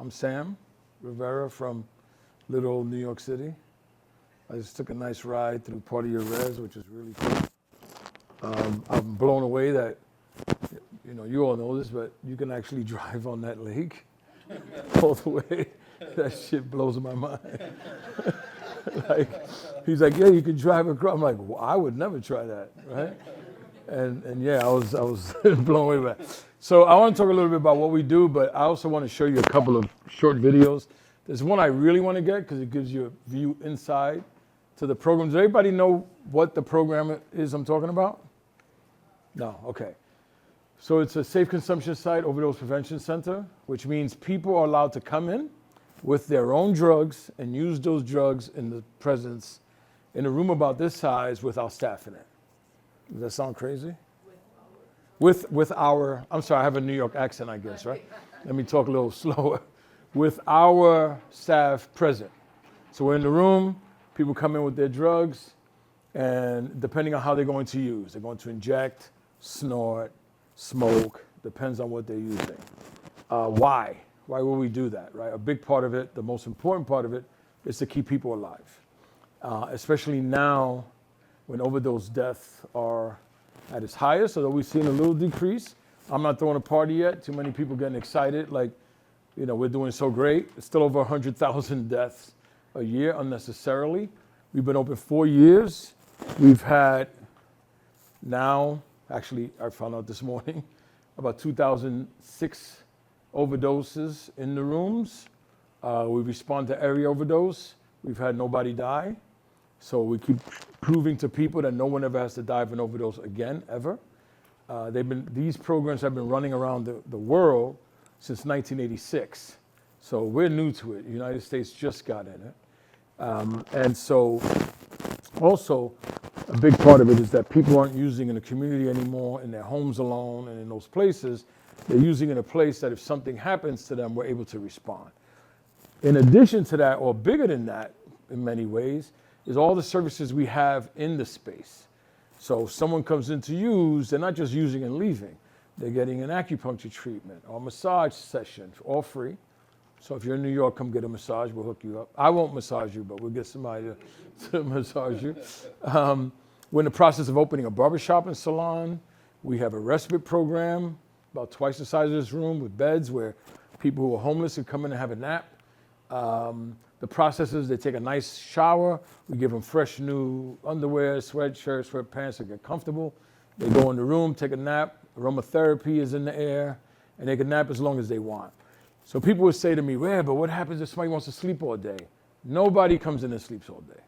I'm Sam Rivera from little old New York City. I just took a nice ride through part of your res, which is really cool. I'm blown away that, you all know this, but you can actually drive on that lake all the way. That shit blows my mind. He's like, yeah, you can drive across. I'm like, well, I would never try that, right? And yeah, I was blown away by that. So I want to talk a little bit about what we do, but I also want to show you a couple of short videos. There's one I really want to get because it gives you a view inside to the program. Does everybody know what the program is I'm talking about? No, okay. So it's a safe consumption site, overdose prevention center, which means people are allowed to come in with their own drugs and use those drugs in the presence, in a room about this size without staff in it. Does that sound crazy? With our, I'm sorry, I have a New York accent, I guess, right? Let me talk a little slower. With our staff present. So we're in the room, people come in with their drugs, and depending on how they're going to use, they're going to inject, snort, smoke, depends on what they're using. Why? Why will we do that, right? A big part of it, the most important part of it, is to keep people alive. Especially now when overdose deaths are at its highest, although we've seen a little decrease. I'm not throwing a party yet. Too many people getting excited, like, we're doing so great. It's still over 100,000 deaths a year unnecessarily. We've been open 4 years. We've had now, actually, I found out this morning, about 2,006 overdoses in the rooms. We respond to every overdose. We've had nobody die. So we keep proving to people that no one ever has to die of an overdose again, ever. These programs have been running around the world since 1986. So we're new to it. The United States just got in it. And so also a big part of it is that people aren't using in the community anymore, in their homes alone and in those places. They're using in a place that if something happens to them, we're able to respond. In addition to that, or bigger than that in many ways, is all the services we have in the space. So if someone comes in to use, they're not just using and leaving. They're getting an acupuncture treatment or a massage session, all free. So if you're in New York, come get a massage, we'll hook you up. I won't massage you, but we'll get somebody to massage you. We're in the process of opening a barbershop and salon. We have a respite program, about twice the size of this room, with beds where people who are homeless can come in and have a nap. The process is they take a nice shower. We give them fresh new underwear, sweatshirts, sweatpants to get comfortable. They go in the room, take a nap. Aromatherapy is in the air, and they can nap as long as they want. So people would say to me, "Yeah, but what happens if somebody wants to sleep all day?" Nobody comes in and sleeps all day.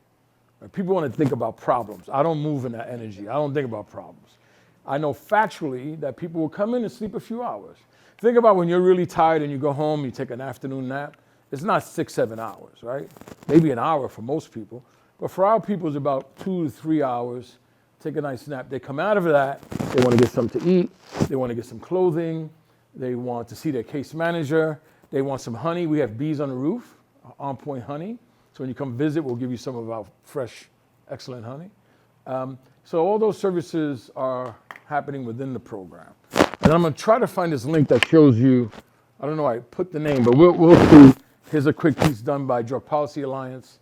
Right? People want to think about problems. I don't move in that energy. I don't think about problems. I know factually that people will come in and sleep a few hours. Think about when you're really tired and you go home, you take an afternoon nap. It's not 6, 7 hours, right? Maybe an hour for most people. But for our people, it's about 2 to 3 hours. Take a nice nap. They come out of that. They want to get something to eat. They want to get some clothing. They want to see their case manager. They want some honey. We have bees on the roof, on-point honey. So when you come visit, we'll give you some of our fresh, excellent honey. So all those services are happening within the program. And I'm going to try to find this link that shows you, I don't know, I put the name, but we'll see. Here's a quick piece done by Drug Policy Alliance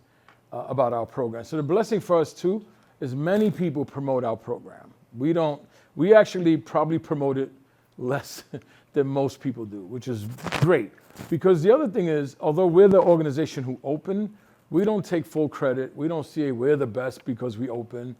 about our program. So the blessing for us too is many people promote our program. We actually probably promote it less than most people do, which is great. Because the other thing is, although we're the organization who opened, we don't take full credit. We don't say we're the best because we opened.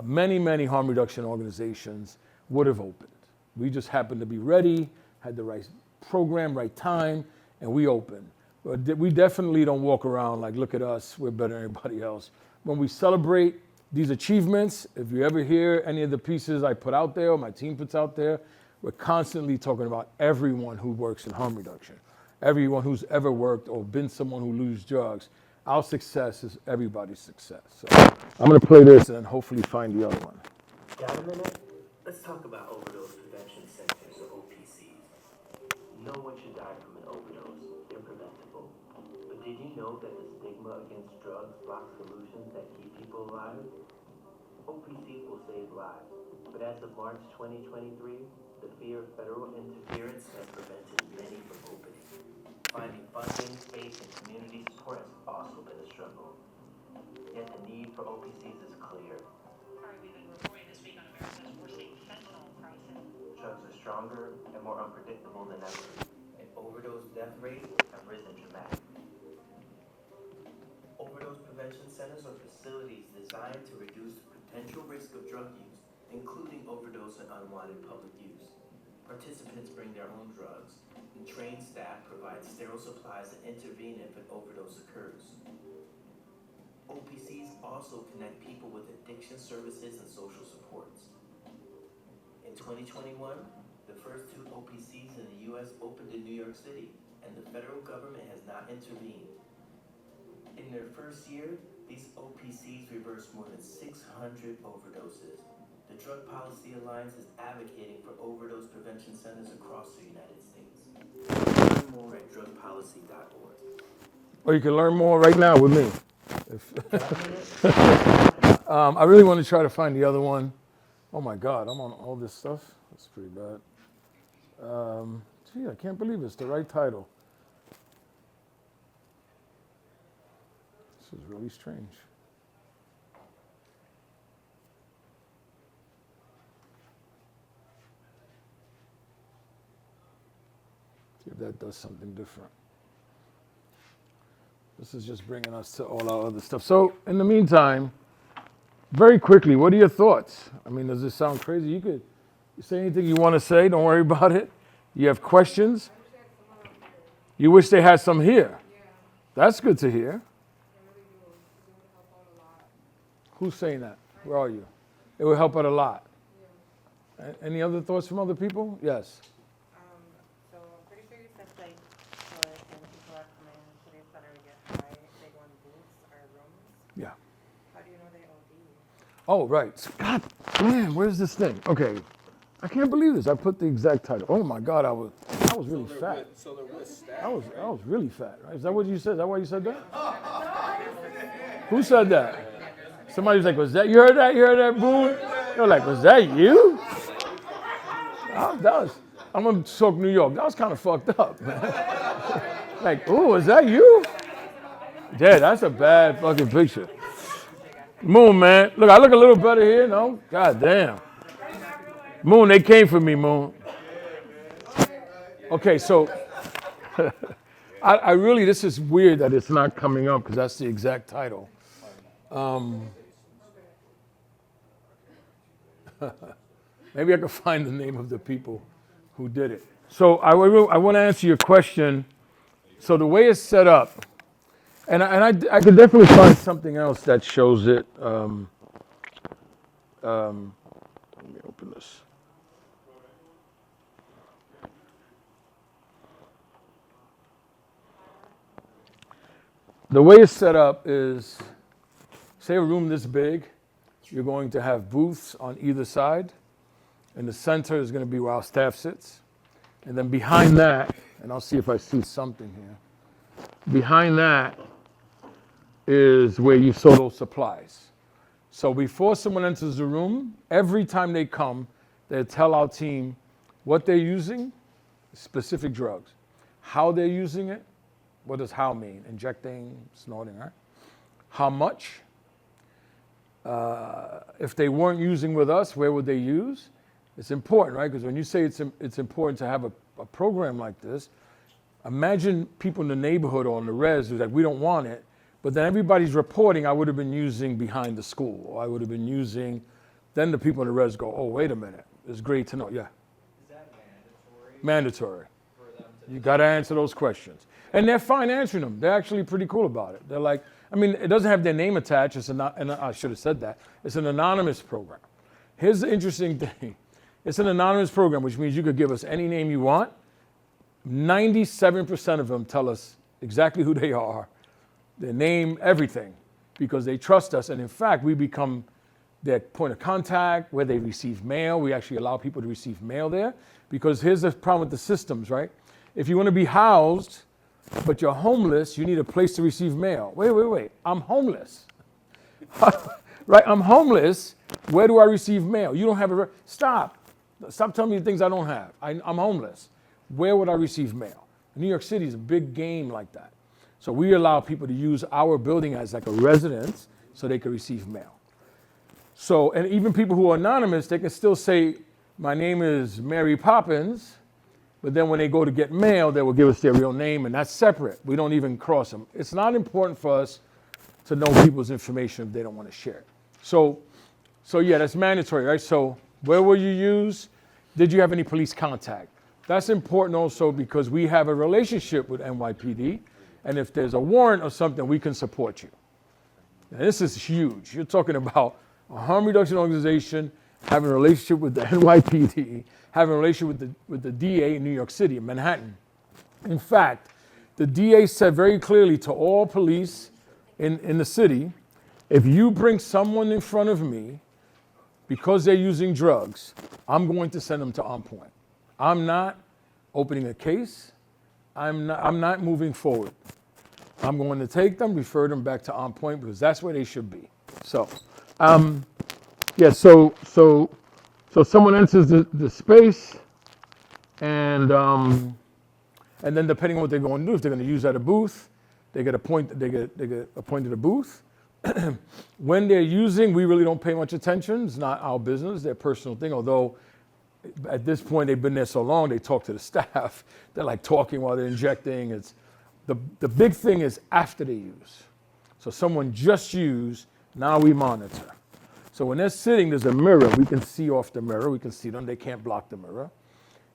Many harm reduction organizations would have opened. We just happened to be ready, had the right program, right time, and we opened. We definitely don't walk around like, look at us, we're better than everybody else. When we celebrate these achievements, if you ever hear any of the pieces I put out there or my team puts out there, we're constantly talking about everyone who works in harm reduction, everyone who's ever worked or been someone who uses drugs. Our success is everybody's success. So I'm going to play this and then hopefully find the other one. Got a minute? Let's talk about overdose prevention centers, or OPCs. No one should die from an overdose. They're preventable. But did you know that the stigma against drugs blocks solutions that keep people alive? OPCs will save lives. But as of March 2023, the fear of federal interference has prevented many from opening. Finding funds OPCs is clear. Sorry, we've been reporting this week on America's worsening fentanyl crisis. Drugs are stronger and more unpredictable than ever, and overdose death rates have risen dramatically. Overdose prevention centers are facilities designed to reduce the potential risk of drug use, including overdose and unwanted public use. Participants bring their own drugs, and trained staff provide sterile supplies to intervene if an overdose occurs. OPCs also connect people with addiction services and social supports. In 2021, the first 2 OPCs in the U.S. opened in New York City, and the federal government has not intervened. In their first year, these OPCs reversed more than 600 overdoses. The Drug Policy Alliance is advocating for overdose prevention centers across the United States. Learn more at drugpolicy.org. Or you can learn more right now with me. I really want to try to find the other one. Oh my God, I'm on all this stuff. That's pretty bad. Gee, I can't believe it's the right title. This is really strange. See if that does something different. This is just bringing us to all our other stuff. So in the meantime, very quickly, what are your thoughts? I mean, does this sound crazy? You say anything you want to say. Don't worry about it. You have questions? You wish they had some here? That's good to hear. Who's saying that? Where are you? It would help out a lot. Any other thoughts from other people? Yes. So I'm pretty sure you said like, so like when people are coming to the center to get high, they go in booths or rooms. Yeah. How do you know they OD? Oh, right. God, man, where's this thing? Okay. I can't believe this. I put the exact title. Oh my God, I was really fat. So they're with staff. I was really fat. Right? Is that what you said? Is that why you said that? Who said that? Somebody was like, was that, you heard that? You heard that, Boone? They were like, was that you? I'm gonna talk New York. That was kind of fucked up, man. Like, ooh, is that you? Yeah, that's a bad fucking picture. Moon, man. Look, I look a little better here, no? God damn. Moon, they came for me, Moon. Okay, so I really, this is weird that it's not coming up because that's the exact title. Maybe I can find the name of the people who did it. So I want to answer your question. So the way it's set up, and I could definitely find something else that shows it. Let me open this. The way it's set up is, say a room this big, you're going to have booths on either side. In the center is going to be where our staff sits. And then behind that, and I'll see if I see something here. Behind that is where you sort those supplies. So before someone enters the room, every time they come, they tell our team what they're using, specific drugs, how they're using it. What does how mean? Injecting, snorting, right? How much? If they weren't using with us, where would they use? It's important, right? Because when you say it's important to have a program like this, imagine people in the neighborhood or in the res who's like, we don't want it, but then everybody's reporting I would have been using behind the school, or I would have been using, then the people in the res go, oh, wait a minute, it's great to know, yeah. Is that mandatory? Mandatory. For them to You got to answer those questions. And they're fine answering them. They're actually pretty cool about it. They're like, I mean, it doesn't have their name attached. And I should have said that. It's an anonymous program. Here's the interesting thing. It's an anonymous program, which means you could give us any name you want. 97% of them tell us exactly who they are, their name, everything, because they trust us. And in fact, we become their point of contact, where they receive mail. We actually allow people to receive mail there, because here's the problem with the systems, right? If you want to be housed, but you're homeless, you need a place to receive mail. Wait. I'm homeless. Right? I'm homeless. Where do I receive mail? You don't have a... Stop telling me things I don't have. I'm homeless. Where would I receive mail? New York City is a big game like that. So we allow people to use our building as like a residence. so they can receive mail. So, and even people who are anonymous, they can still say, my name is Mary Poppins, but then when they go to get mail, they will give us their real name, and that's separate. We don't even cross them. It's not important for us to know people's information if they don't want to share it. So yeah, that's mandatory, right? So where will you use? Did you have any police contact? That's important also because we have a relationship with NYPD, and if there's a warrant or something, we can support you. Now, this is huge. You're talking about a harm reduction organization having a relationship with the NYPD, having a relationship with the DA in New York City, in Manhattan. In fact, the DA said very clearly to all police in the city, if you bring someone in front of me because they're using drugs, I'm going to send them to On Point. I'm not opening a case. I'm not moving forward. I'm going to take them, refer them back to On Point because that's where they should be. So, yeah, so someone enters the space, and then depending on what they're going to do, if they're going to use at a booth, they get appointed a booth. When they're using, we really don't pay much attention. It's not our business, their personal thing, although at this point they've been there so long, they talk to the staff. They're like talking while they're injecting. It's the big thing is after they use. So someone just used, now we monitor. So when they're sitting, there's a mirror. We can see off the mirror. We can see them. They can't block the mirror.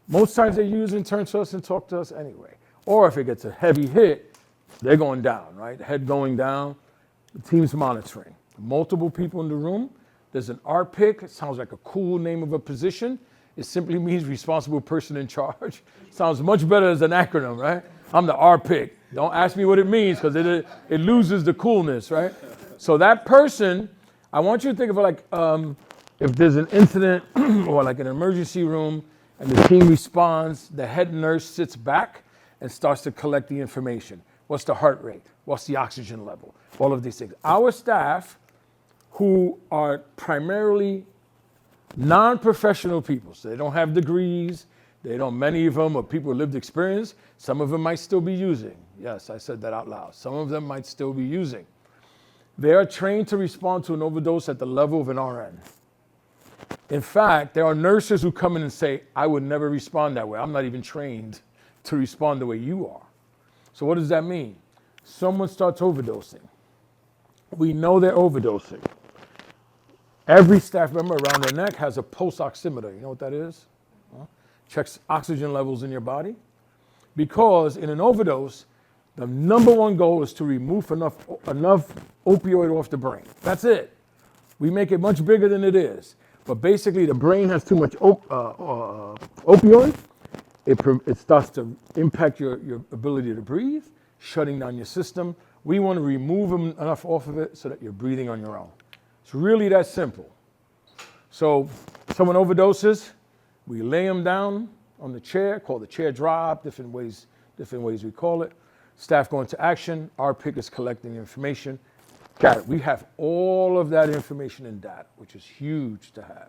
Most times they use and turn to us and talk to us anyway. Or if it gets a heavy hit, they're going down, right? Head going down. The team's monitoring. Multiple people in the room. There's an RPIC. It sounds like a cool name of a position. It simply means responsible person in charge. Sounds much better as an acronym, right? I'm the RPIC. Don't ask me what it means because it loses the coolness, right? So that person, I want you to think of it like if there's an incident or like an emergency room and the team responds, the head nurse sits back and starts to collect the information. What's the heart rate? What's the oxygen level? All of these things. Our staff, who are primarily non-professional people, so they don't have degrees, many of them are people with lived experience, some of them might still be using. Yes, I said that out loud. Some of them might still be using. They are trained to respond to an overdose at the level of an RN. In fact, there are nurses who come in and say, I would never respond that way. I'm not even trained to respond the way you are. So what does that mean? Someone starts overdosing. We know they're overdosing. Every staff member around their neck has a pulse oximeter. You know what that is? Checks oxygen levels in your body. Because in an overdose, the number one goal is to remove enough opioid off the brain. That's it. We make it much bigger than it is. But basically, the brain has too much opioid. It starts to impact your ability to breathe, shutting down your system. We want to remove enough off of it so that you're breathing on your own. It's really that simple. So someone overdoses, we lay them down on the chair, called the chair drop, different ways we call it. Staff go into action. Our pick is collecting information. Got it. We have all of that information and data, which is huge to have.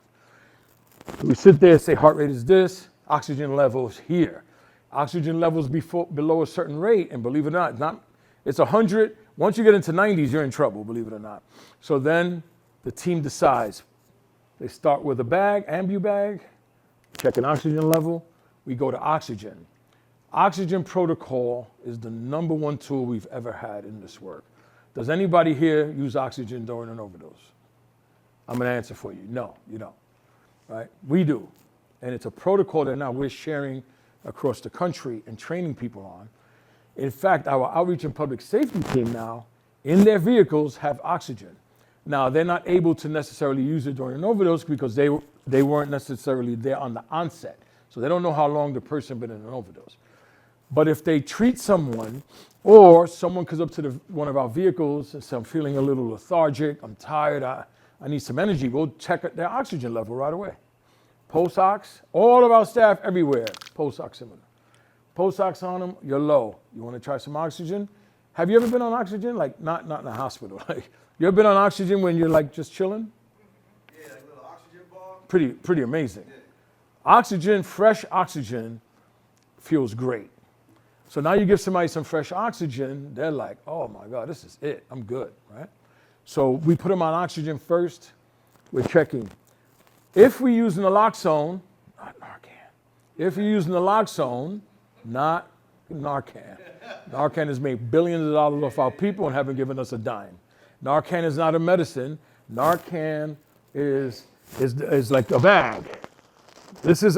We sit there and say heart rate is this, oxygen levels here. Oxygen levels below a certain rate, and believe it or not, it's 100. Once you get into 90s, you're in trouble, believe it or not. So then the team decides. They start with a bag, ambu bag, check an oxygen level. We go to oxygen. Oxygen protocol is the number one tool we've ever had in this work. Does anybody here use oxygen during an overdose? I'm going to answer for you. No, you don't. Right? We do. And it's a protocol that now we're sharing across the country and training people on. In fact, our outreach and public safety team now, in their vehicles, have oxygen. Now, they're not able to necessarily use it during an overdose because they weren't necessarily there on the onset. So they don't know how long the person been in an overdose. But if they treat someone, or someone comes up to one of our vehicles and says, I'm feeling a little lethargic, I'm tired, I need some energy, we'll check their oxygen level right away. Pulse ox, all of our staff everywhere, pulse oximeter. Pulse ox on them, you're low. You want to try some oxygen? Have you ever been on oxygen? Like, not in a hospital. Like, you ever been on oxygen when you're like just chilling? Yeah, like a little oxygen ball. Pretty amazing. Yeah. Oxygen, fresh oxygen, feels great. So now you give somebody some fresh oxygen, they're like, oh my God, this is it, I'm good, right? So we put them on oxygen first. We're checking. If we use naloxone, not Narcan. If you use naloxone, not Narcan. Narcan has made billions of dollars off our people and haven't given us a dime. Narcan is not a medicine. Narcan is like a bag. This is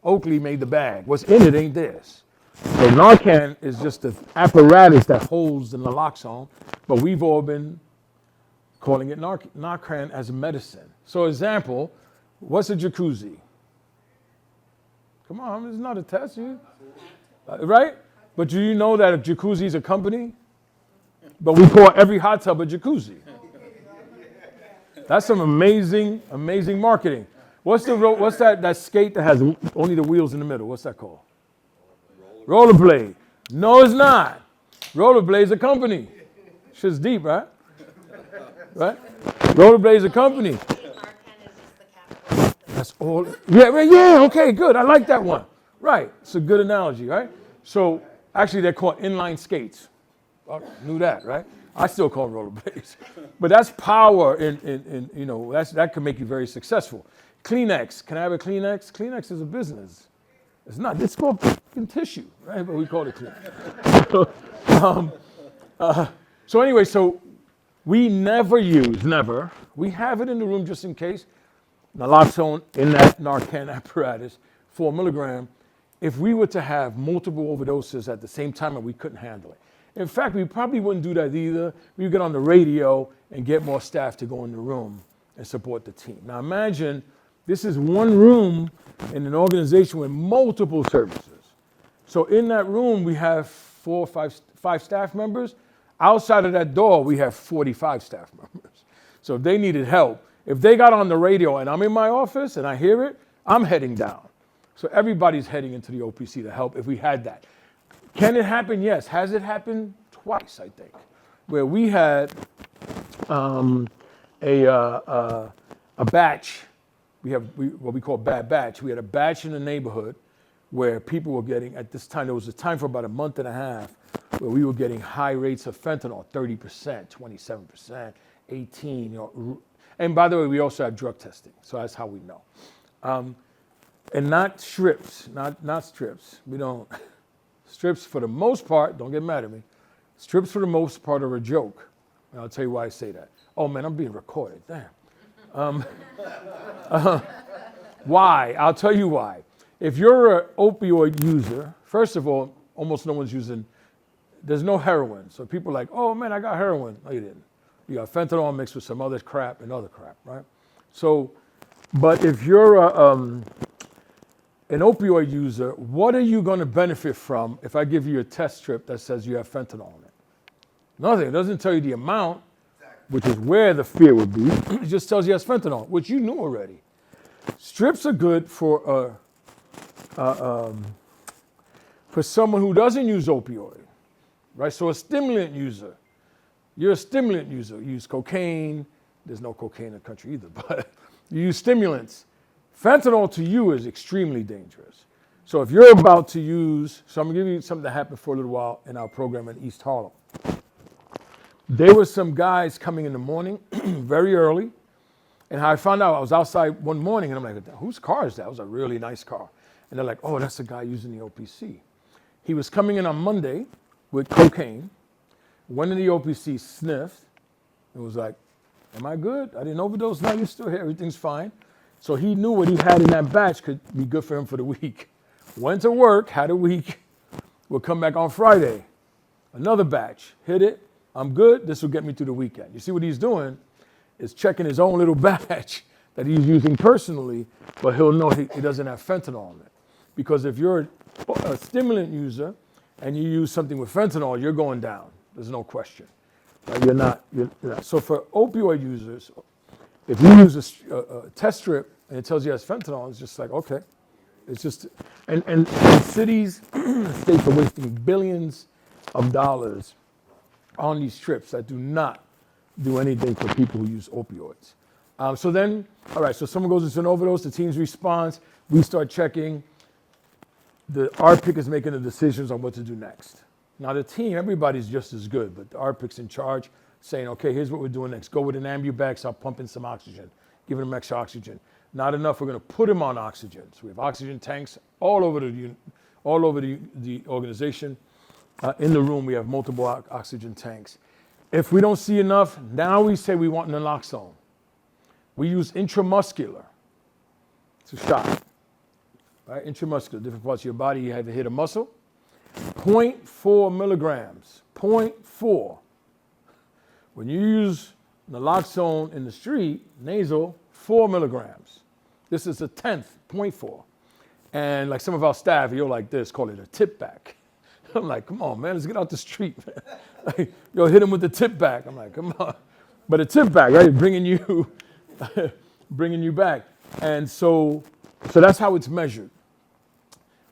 Oakley made the bag. What's in it ain't this. So Narcan is just the apparatus that holds the naloxone, but we've all been calling it Narcan as a medicine. So example, what's a jacuzzi? Come on, it's not a test, right? But do you know that a jacuzzi is a company? But we call every hot tub a jacuzzi. That's some amazing, amazing marketing. What's that skate that has only the wheels in the middle? What's that called? Rollerblade. No, it's not. Rollerblade's a company. Shit's deep, right? Right? Rollerblade's a company. Narcan is just the capital. That's all. Yeah, okay, good. I like that one. Right. It's a good analogy, right? So actually they're called inline skates. I knew that, right? I still call them rollerblades. But that's power in that can make you very successful. Kleenex. Can I have a Kleenex? Kleenex is a business. It's not. It's called tissue, right? But we call it Kleenex. So anyway, so we never use, we have it in the room just in case, naloxone in that Narcan apparatus, 4 milligram, if we were to have multiple overdoses at the same time and we couldn't handle it. In fact, we probably wouldn't do that either. We would get on the radio and get more staff to go in the room and support the team. Now imagine this is one room in an organization with multiple services. So in that room, we have 4 or 5 staff members. Outside of that door, we have 45 staff members. So if they needed help, if they got on the radio and I'm in my office and I hear it, I'm heading down. So everybody's heading into the OPC to help if we had that. Can it happen? Yes. Has it happened? Twice, I think, where we had a batch. What we call bad batch. We had a batch in the neighborhood where people were getting, at this time, there was a time for about a month and a half where we were getting high rates of fentanyl, 30%, 27%, 18%. And by the way, we also have drug testing, so that's how we know. And not strips, not strips. We don't, strips for the most part, don't get mad at me, strips for the most part are a joke. And I'll tell you why I say that. Oh man, I'm being recorded, damn. Why? I'll tell you why. If you're an opioid user, first of all, almost no one's using, there's no heroin. So people are like, oh man, I got heroin. No, you didn't. You got fentanyl mixed with some other crap and other crap, right? So, but if you're an opioid user, what are you going to benefit from if I give you a test strip that says you have fentanyl in it? Nothing. It doesn't tell you the amount, which is where the fear would be. It just tells you it has fentanyl, which you knew already. Strips are good for someone who doesn't use opioid, right? So a stimulant user, you're a stimulant user. You use cocaine. There's no cocaine in the country either, but you use stimulants. Fentanyl to you is extremely dangerous. So if you're about to use, so I'm gonna give you something that happened for a little while in our program in East Harlem. There were some guys coming in the morning, very early, and I found out, I was outside one morning and I'm like, whose car is that? It was a really nice car. And they're like, oh, that's the guy using the OPC. He was coming in on Monday with cocaine, went in the OPC, sniffed, and was like, am I good? I didn't overdose, no, you're still here, everything's fine. So he knew what he had in that batch could be good for him for the week. Went to work, had a week, would come back on Friday. Another batch, hit it, I'm good, this will get me through the weekend. You see what he's doing is checking his own little batch that he's using personally, but he'll know he doesn't have fentanyl in it. Because if you're a stimulant user and you use something with fentanyl, you're going down. There's no question. Right? You're not. So for opioid users, if you use a test strip and it tells you it has fentanyl, it's just like, okay. It's just, and cities, states are wasting billions of dollars on these strips that do not do anything for people who use opioids. So then, all right, so someone goes into an overdose, the team's response, we start checking. The RPIC is making the decisions on what to do next. Now the team, everybody's just as good, but the RPIC's in charge. saying, okay, here's what we're doing next. Go with an ambubac, start pumping some oxygen, giving them extra oxygen. Not enough, we're going to put them on oxygen. So we have oxygen tanks all over the organization. In the room, we have multiple oxygen tanks. If we don't see enough, now we say we want naloxone. We use intramuscular. It's a shot. Right? Intramuscular, different parts of your body, you have to hit a muscle. 0.4 milligrams, 0.4. When you use naloxone in the street, nasal, 4 milligrams. This is a 10th, 0.4. And like some of our staff, you're like this, call it a tip back. I'm like, come on, man, let's get out the street, man. Like, yo, hit him with the tip back. I'm like, come on. But a tip back, right, bringing you back. And so that's how it's measured.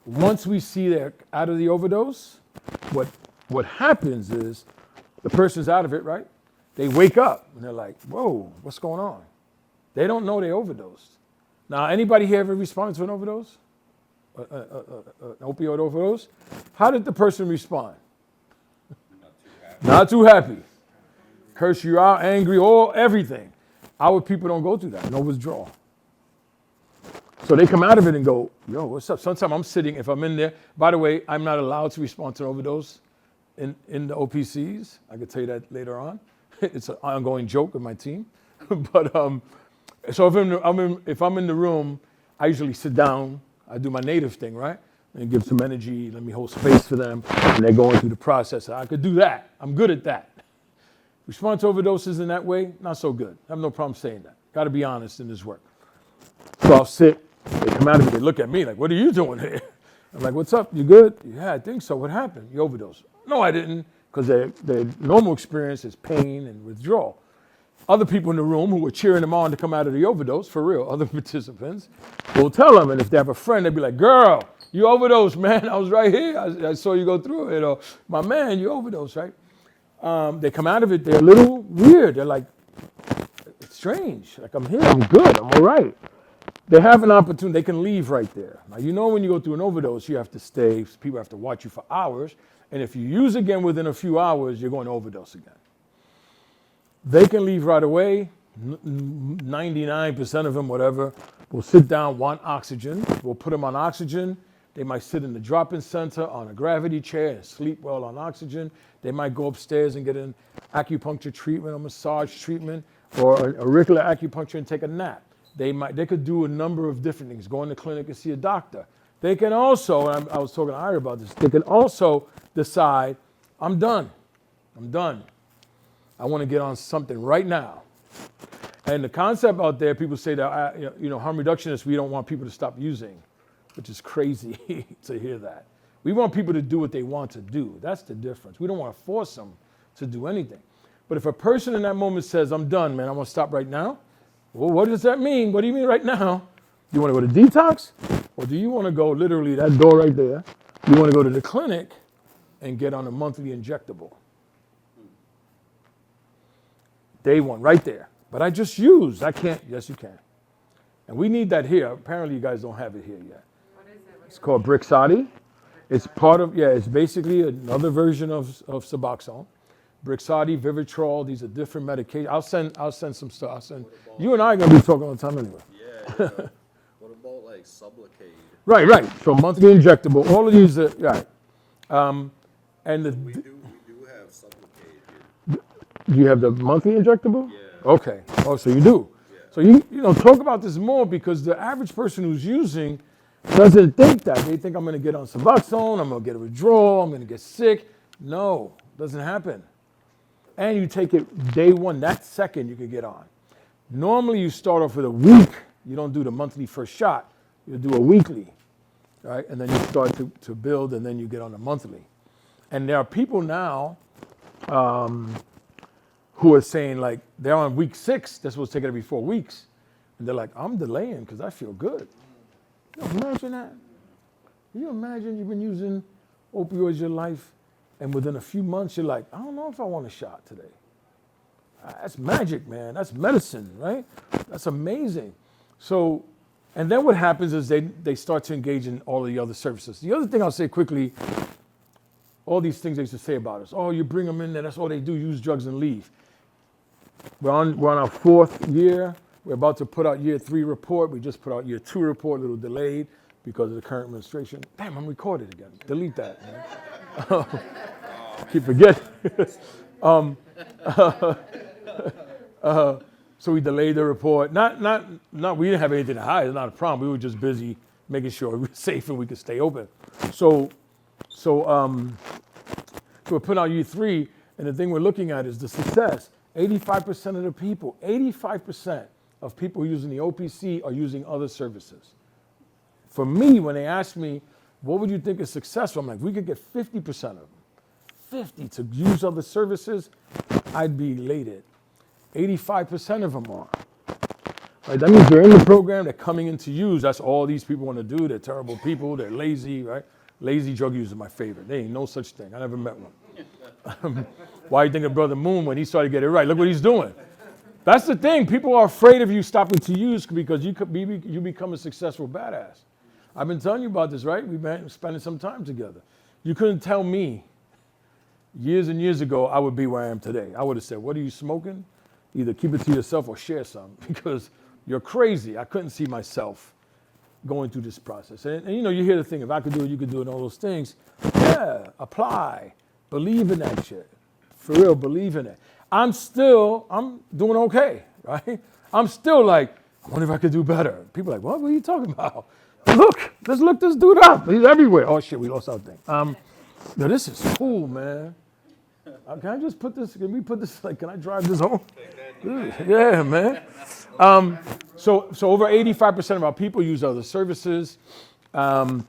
Once we see they're out of the overdose, what happens is the person's out of it, right? They wake up and they're like, whoa, what's going on? They don't know they overdosed. Now, anybody here ever responded to an overdose? An opioid overdose? How did the person respond? Not too happy. Curse you out, angry, everything. Our people don't go through that, no withdrawal. So they come out of it and go, yo, what's up? Sometimes I'm sitting, if I'm in there, by the way, I'm not allowed to respond to an overdose in the OPCs. I could tell you that later on. It's an ongoing joke with my team. But so if I'm in the room, I usually sit down. I do my native thing, right? And give some energy, let me hold space for them, and they're going through the process. I could do that. I'm good at that. Respond to overdoses in that way, not so good. I have no problem saying that. Got to be honest in this work. So I'll sit, they come out of it, they look at me like, what are you doing here? I'm like, what's up, you good? Yeah, I think so, what happened? You overdosed. No, I didn't, because their normal experience is pain and withdrawal. Other people in the room who were cheering them on to come out of the overdose, for real, other participants, will tell them, and if they have a friend, they'll be like, girl, you overdosed, man, I was right here, I saw you go through it, or my man, you overdosed, right? They come out of it, they're a little weird, they're like, it's strange, like I'm here, I'm good, I'm all right. They have an opportunity, they can leave right there. Now, you know when you go through an overdose, you have to stay, people have to watch you for hours, and if you use again within a few hours, you're going to overdose again. They can leave right away, 99% of them, whatever, will sit down, want oxygen, we'll put them on oxygen. They might sit in the drop-in center on a gravity chair and sleep well on oxygen. They might go upstairs and get an acupuncture treatment or massage treatment or a regular acupuncture and take a nap. They could do a number of different things, go in the clinic and see a doctor. They can also, and I was talking to Ira about this, they can also decide, I'm done. I want to get on something right now. And the concept out there, people say that, harm reductionists, we don't want people to stop using, which is crazy to hear that. We want people to do what they want to do. That's the difference. We don't want to force them to do anything. But if a person in that moment says, I'm done, man, I want to stop right now, well, what does that mean? What do you mean right now? You want to go to detox? Or do you want to go literally that door right there? You want to go to the clinic and get on a monthly injectable? Day one, right there. But I just used. I can't. Yes, you can. And we need that here. Apparently, you guys don't have it here yet. What is it? It's called Brixadi. It's part of, it's basically another version of Suboxone. Brixadi, Vivitrol, these are different medications. I'll send some stuff. You and I are going to be talking all the time anyway. Yeah. What about like Sublocade? Right. So monthly injectable. All of these are, right. And We do have Sublocade here. do you have the monthly injectable? Yeah. Okay. Oh, so you do. Yeah. So you talk about this more because the average person who's using doesn't think that. They think I'm going to get on Suboxone, I'm going to get a withdrawal, I'm going to get sick. No, doesn't happen. And you take it day one, that second you could get on. Normally you start off with a week. You don't do the monthly first shot. You do a weekly, right? And then you start to build and then you get on a monthly. And there are people now who are saying like, they're on week 6, they're supposed to take it every 4 weeks. And they're like, I'm delaying because I feel good. Imagine that. Can you imagine you've been using opioids your life and within a few months you're like, I don't know if I want a shot today. That's magic, man. That's medicine, right? That's amazing. So, and then what happens is they start to engage in all of the other services. The other thing I'll say quickly, all these things they used to say about us. Oh, you bring them in there, that's all they do, use drugs and leave. We're on our 4th year. We're about to put out year 3 report. We just put out year 2 report, a little delayed because of the current administration. Damn, I'm recorded again. Delete that, man. Keep forgetting. So we delayed the report. We didn't have anything to hide. It's not a problem. We were just busy making sure we were safe and we could stay open. So we're putting out year 3, and the thing we're looking at is the success. 85% of the people, 85% of people using the OPC are using other services. For me, when they ask me, what would you think is successful? I'm like, we could get 50% of them. 50 to use other services, I'd be elated. 85% of them are. Right? That means they're in the program, they're coming in to use. That's all these people want to do. They're terrible people, they're lazy, right? Lazy drug users are my favorite. There ain't no such thing. I never met one. Why you think of Brother Moon when he started to get it right? Look what he's doing. That's the thing. People are afraid of you stopping to use because you become a successful badass. I've been telling you about this, right? We've been spending some time together. You couldn't tell me years and years ago I would be where I am today. I would have said, what are you smoking? Either keep it to yourself or share some because you're crazy. I couldn't see myself going through this process. And you know, you hear the thing, if I could do it, you could do it, and all those things. Yeah, apply. Believe in that shit. For real, believe in it. I'm doing okay, right? I'm still like, I wonder if I could do better. People are like, what are you talking about? Let's look this dude up. He's everywhere. Oh shit, we lost our thing. Yo, this is cool, man. Can I just put this, can we put this, like, can I drive this home? Yeah, man. So over 85% of our people use other services. And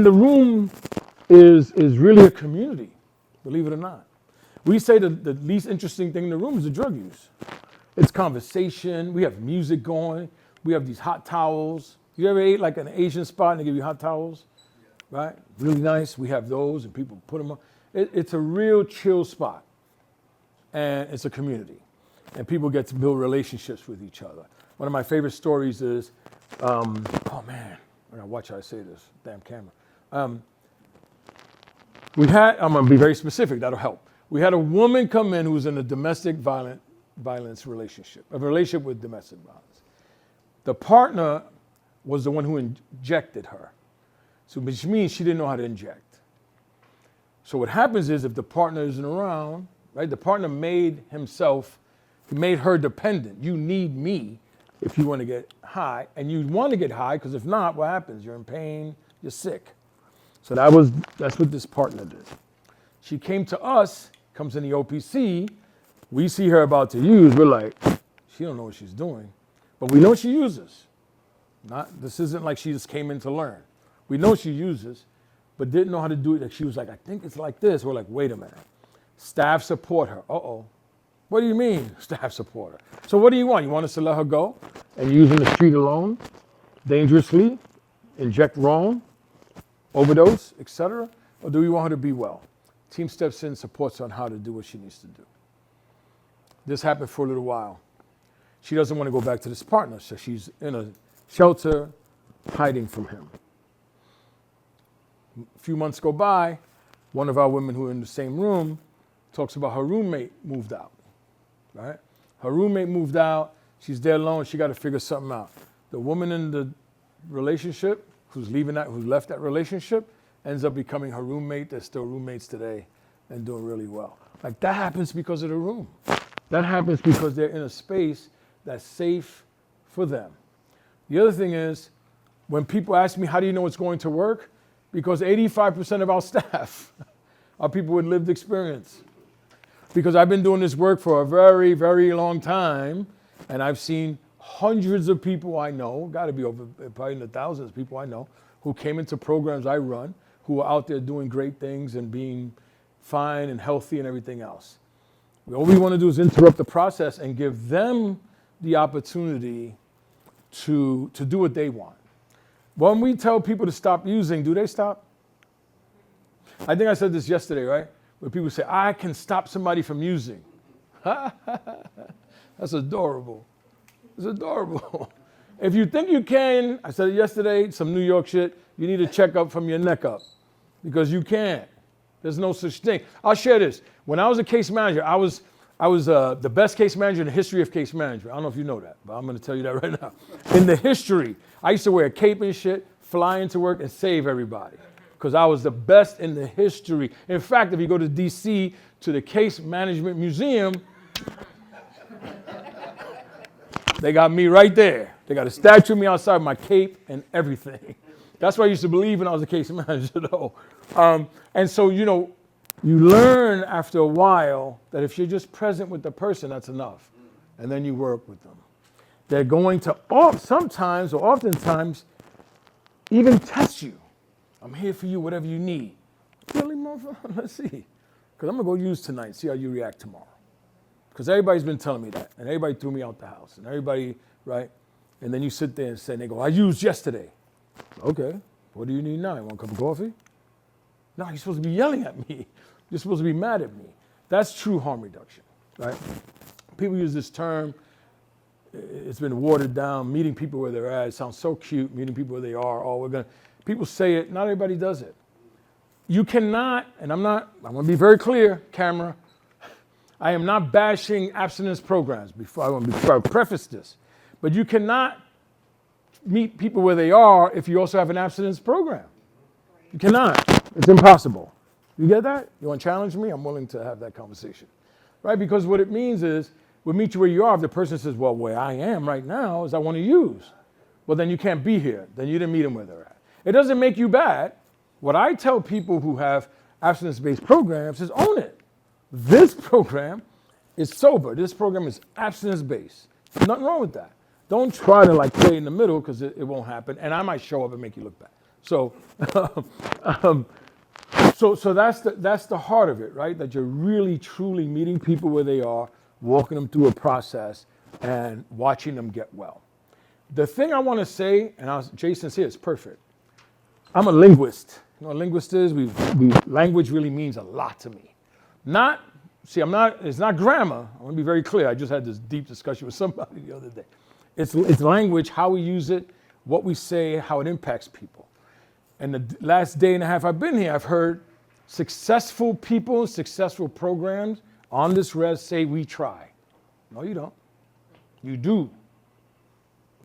the room is really a community, believe it or not. We say the least interesting thing in the room is the drug use. It's conversation. We have music going. We have these hot towels. You ever ate like an Asian spot and they give you hot towels? Right? Really nice. We have those and people put them on. It's a real chill spot. And it's a community. And people get to build relationships with each other. One of my favorite stories is, oh man, I gotta watch how I say this, damn camera. I'm gonna be very specific, that'll help. We had a woman come in who was in a domestic violence relationship, a relationship with domestic violence. The partner was the one who injected her. So, which means she didn't know how to inject. So what happens is if the partner isn't around, right, the partner made her dependent. You need me if you want to get high, and you want to get high because if not, what happens? You're in pain, you're sick. So that's what this partner did. She came to us, comes in the OPC, we see her about to use, we're like, she don't know what she's doing, but we know she uses. This isn't like she just came in to learn. We know she uses, but didn't know how to do it. Like she was like, I think it's like this. We're like, wait a minute. Staff support her. Uh-oh. What do you mean, staff support her? So what do you want? You want us to let her go and use in the street alone, dangerously, inject wrong, overdose, etc.? Or do we want her to be well? Team steps in, supports her on how to do what she needs to do. This happened for a little while. She doesn't want to go back to this partner, so she's in a shelter, hiding from him. A few months go by, one of our women who are in the same room talks about her roommate moved out, right? Her roommate moved out, she's there alone, she got to figure something out. The woman in the relationship who's left that relationship ends up becoming her roommate. They're still roommates today and doing really well. Like that happens because of the room. That happens because they're in a space that's safe for them. The other thing is, when people ask me, how do you know it's going to work? Because 85% of our staff are people with lived experience. Because I've been doing this work for a very, very long time, and I've seen hundreds of people I know, got to be over probably in the thousands of people I know, who came into programs I run, who are out there doing great things and being fine and healthy and everything else. All we want to do is interrupt the process and give them the opportunity to do what they want. When we tell people to stop using, do they stop? I think I said this yesterday, right? Where people say, I can stop somebody from using. That's adorable. It's adorable. If you think you can, I said it yesterday, some New York shit, you need a checkup from your neck up because you can't. There's no such thing. I'll share this. When I was a case manager, I was I was the best case manager in the history of case management. I don't know if you know that, but I'm going to tell you that right now. In the history, I used to wear a cape and shit, fly into work, and save everybody because I was the best in the history. In fact, if you go to D.C. to the Case Management Museum, they got me right there. They got a statue of me outside with my cape and everything. That's what I used to believe when I was a case manager, though. And so, you learn after a while that if you're just present with the person, that's enough. And then you work with them. They're going to sometimes or oftentimes even test you. I'm here for you, whatever you need. Really, motherfucker? Let's see. Because I'm going to go use tonight, see how you react tomorrow. Because everybody's been telling me that. And everybody threw me out the house. And everybody, right? And then you sit there and say, and they go, I used yesterday. Okay. What do you need now? You want a cup of coffee? No, you're supposed to be yelling at me. You're supposed to be mad at me. That's true harm reduction, right? People use this term. It's been watered down. Meeting people where they're at. It sounds so cute. Meeting people where they are. Oh, people say it. Not everybody does it. You cannot, and I'm going to be very clear, camera. I am not bashing abstinence programs before I preface this. But you cannot meet people where they are if you also have an abstinence program. You cannot. It's impossible. You get that? You want to challenge me? I'm willing to have that conversation. Right? Because what it means is, we'll meet you where you are. If the person says, well, where I am right now is I want to use. Well, then you can't be here. Then you didn't meet them where they're at. It doesn't make you bad. What I tell people who have abstinence-based programs is own it. This program is sober. This program is abstinence-based. Nothing wrong with that. Don't try to play in the middle because it won't happen. And I might show up and make you look bad. So, so that's the heart of it, right? That you're really, truly meeting people where they are, walking them through a process, and watching them get well. The thing I want to say, and Jason's here, it's perfect. I'm a linguist. You know what a linguist is? Language really means a lot to me. It's not grammar. I want to be very clear. I just had this deep discussion with somebody the other day. It's language, how we use it, what we say, how it impacts people. And the last day and a half I've been here, I've heard successful people, successful programs on this res say we try. No, you don't. You do.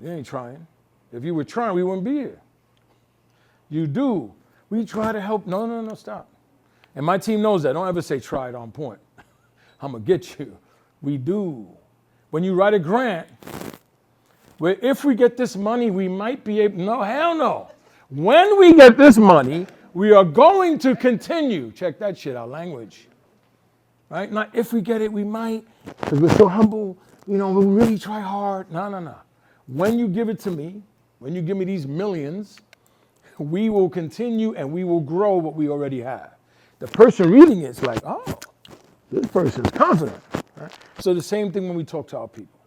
You ain't trying. If you were trying, we wouldn't be here. You do. We try to help. No, stop. And my team knows that. Don't ever say try it on point. I'm going to get you. We do. When you write a grant, where if we get this money, we might be able, no, hell no. When we get this money, we are going to continue. Check that shit out, language. Right? Not if we get it, we might, because we're so humble, we really try hard. No. When you give it to me, when you give me these millions, we will continue and we will grow what we already have. The person reading it's like, oh, this person's confident. Right? So the same thing when we talk to our people.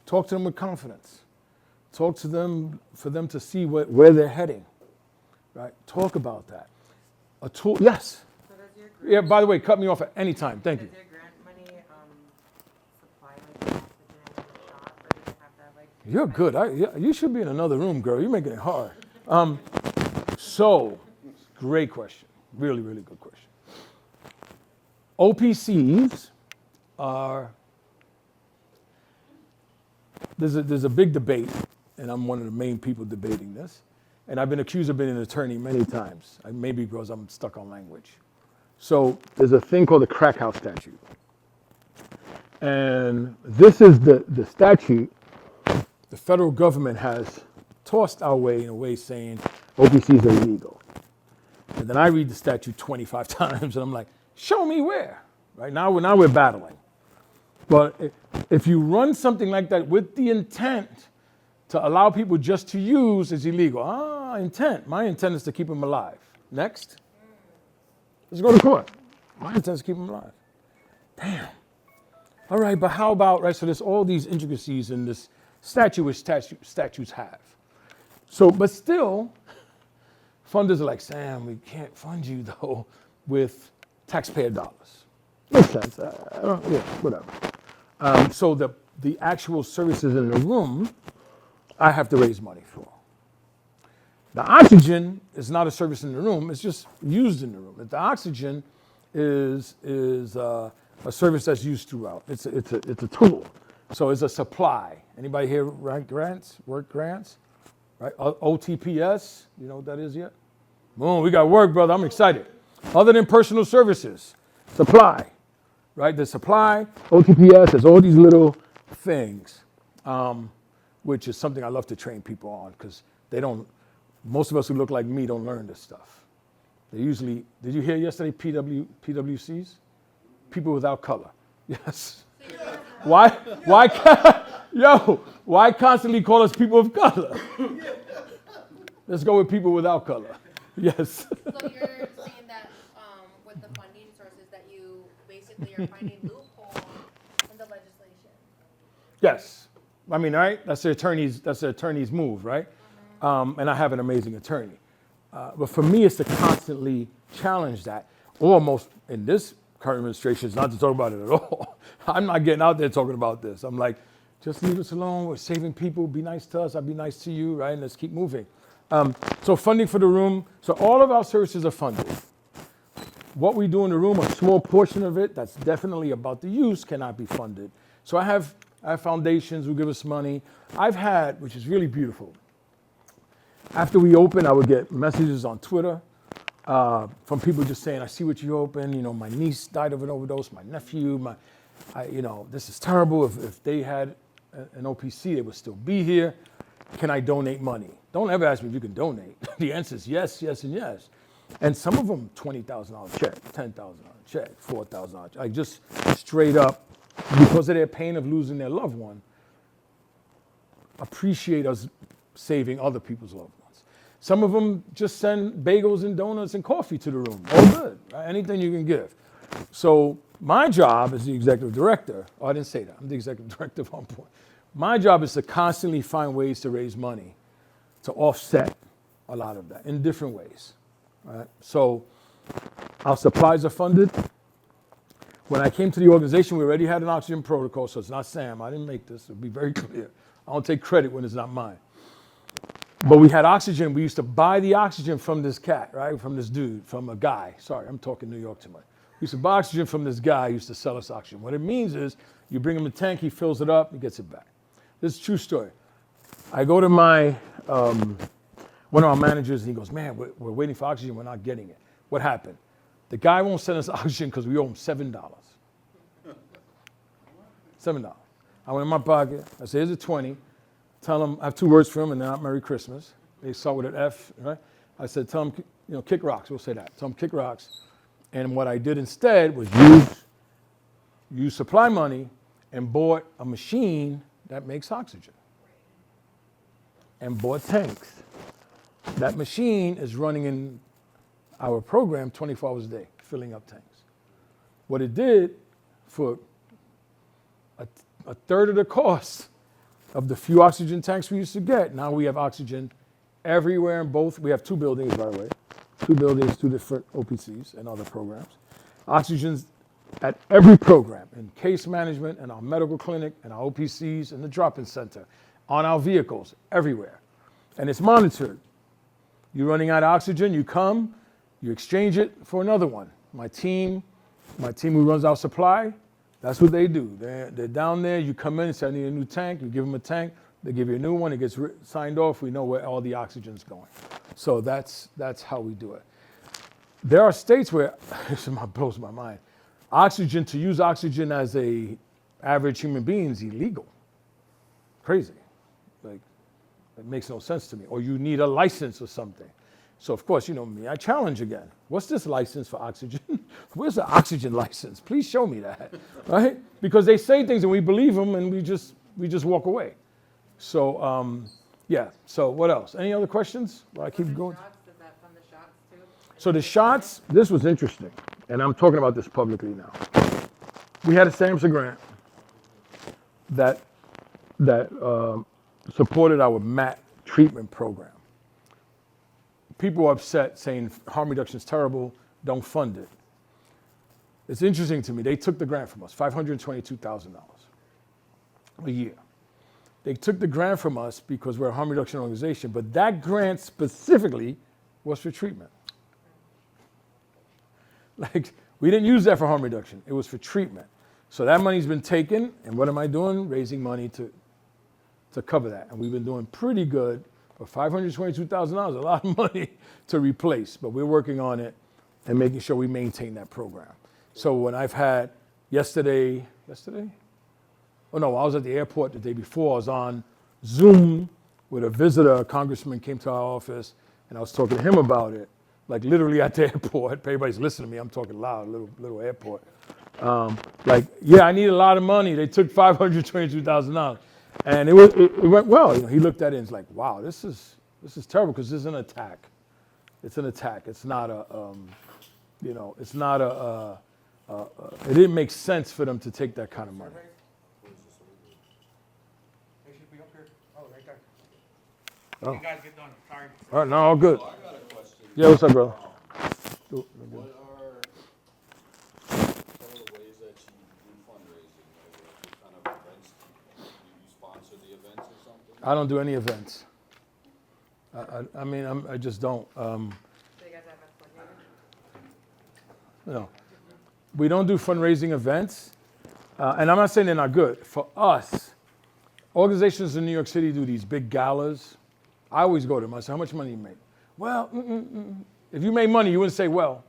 Talk to them with confidence. Talk to them for them to see where they're heading. Right? Talk about that. A tool, yes. So does your Yeah, by the way, cut me off at any time. Thank you. Does your grant money supply oxygen and shot, or does it have to have You're good. You should be in another room, girl. You're making it hard. So, great question. Really, really good question. OPCs are, there's a big debate, and I'm one of the main people debating this. And I've been accused of being an attorney many times, maybe because I'm stuck on language. So there's a thing called the crack house statute. And this is the statute the federal government has tossed our way in a way saying OPCs are illegal. And then I read the statute 25 times and I'm like, show me where. Right now we're battling. But if you run something like that with the intent to allow people just to use, it's illegal. Intent. My intent is to keep them alive. Next. Let's go to court. My intent is to keep them alive. Damn. All right, but how about, right, so there's all these intricacies in this statute which statutes have. So, but still, funders are like, Sam, we can't fund you, though, with taxpayer dollars. Makes sense. Whatever. So the actual services in the room, I have to raise money for. The oxygen is not a service in the room, it's just used in the room. The oxygen is a service that's used throughout. It's a tool. So it's a supply. Anybody here write grants, work grants? Right? OTPS, you know what that is yet? Boom, we got work, brother. I'm excited. Other than personal services, supply, right? The supply, OTPS has all these little things, which is something I love to train people on because most of us who look like me don't learn this stuff. They usually, did you hear yesterday PWCs? People without color. Yes. Why constantly call us people of color? Let's go with people without color. Yes. So you're saying that with the funding sources that you basically are finding loopholes in the legislation? Yes. I mean, right? That's the attorney's move, right? And I have an amazing attorney. But for me, it's to constantly challenge that. Almost in this current administration, it's not to talk about it at all. I'm not getting out there talking about this. I'm like, just leave us alone. We're saving people. Be nice to us. I'll be nice to you, right? And let's keep moving. So funding for the room. So all of our services are funded. What we do in the room, a small portion of it, that's definitely about the use, cannot be funded. So I have foundations who give us money. I've had, which is really beautiful. After we open, I would get messages on Twitter from people just saying, I see what you open. You know, my niece died of an overdose, my nephew, this is terrible. If they had an OPC, they would still be here. Can I donate money? Don't ever ask me if you can donate. The answer is yes, yes, and yes. And some of them, $20,000 check, $10,000 check, $4,000 check. Like just straight up, because of their pain of losing their loved one, appreciate us saving other people's loved ones. Some of them just send bagels and donuts and coffee to the room. All good, right? Anything you can give. So my job as the executive director, I didn't say that, I'm the executive director of On Point. My job is to constantly find ways to raise money to offset a lot of that in different ways. Right? So our supplies are funded. When I came to the organization, we already had an oxygen protocol, so it's not Sam. I didn't make this. It'll be very clear. I don't take credit when it's not mine. But we had oxygen. We used to buy the oxygen from this cat, right? From this dude, from a guy. Sorry, I'm talking New York too much. We used to buy oxygen from this guy who used to sell us oxygen. What it means is you bring him a tank, he fills it up, he gets it back. This is a true story. I go to my, one of our managers, and he goes, man, we're waiting for oxygen, we're not getting it. What happened? The guy won't send us oxygen because we owe him $7. $7. I went in my pocket, I said, here's a 20. Tell him, I have two words for him, and they're not Merry Christmas. They start with an F, right? I said, tell him, kick rocks, we'll say that. Tell him kick rocks. And what I did instead was use supply money and bought a machine that makes oxygen. And bought tanks. That machine is running in our program 24 hours a day, filling up tanks. What it did for a third of the cost of the few oxygen tanks we used to get, now we have oxygen everywhere in both. We have two buildings, by the way. Two buildings, two different OPCs and other programs. Oxygen's at every program, in case management, and our medical clinic, and our OPCs, and the drop-in center, on our vehicles, everywhere. And it's monitored. You're running out of oxygen, you come, you exchange it for another one. My team who runs our supply, that's what they do. They're down there, you come in and say, I need a new tank, you give them a tank, they give you a new one, it gets signed off, we know where all the oxygen's going. So that's how we do it. There are states where, this blows my mind, to use oxygen as a average human being is illegal. Crazy. Like, it makes no sense to me. Or you need a license or something. So of course, you know me, I challenge again. What's this license for oxygen? Where's the oxygen license? Please show me that, right? Because they say things and we believe them and we just walk away. So, so what else? Any other questions? While I keep going. Shots, is that from the shots too? So the shots, this was interesting, and I'm talking about this publicly now. We had a SAMHSA grant that supported our MAT treatment program. People were upset saying harm reduction is terrible, don't fund it. It's interesting to me, they took the grant from us, $522,000 a year. They took the grant from us because we're a harm reduction organization, but that grant specifically was for treatment. Like, We didn't use that for harm reduction. It was for treatment. So that money's been taken, and what am I doing? Raising money to cover that. And we've been doing pretty good. For $522,000, a lot of money to replace, but we're working on it and making sure we maintain that program. So when I've had yesterday? Oh no, I was at the airport the day before. I was on Zoom with a visitor. A congressman came to our office, and I was talking to him about it, like literally at the airport. Everybody's listening to me. I'm talking loud, little airport. Yeah, I need a lot of money. They took $522,000. And it went well. You know, he looked at it and was like, wow, this is terrible because this is an attack. It's an attack. It's not it didn't make sense for them to take that kind of money. They should be up here. Oh, right there. Oh. You guys get done. Sorry. All right, no, all good. So I got a question. Yeah, what's up, brother? What are some of the ways that you do fundraising? Like, what kind of events do you sponsor the events or something? I don't do any events. I just don't. So you guys have a fundraiser? No. We don't do fundraising events. And I'm not saying they're not good. For us, organizations in New York City do these big galas. I always go to them. I say, how much money you make? Well, if you made money, you wouldn't say, well.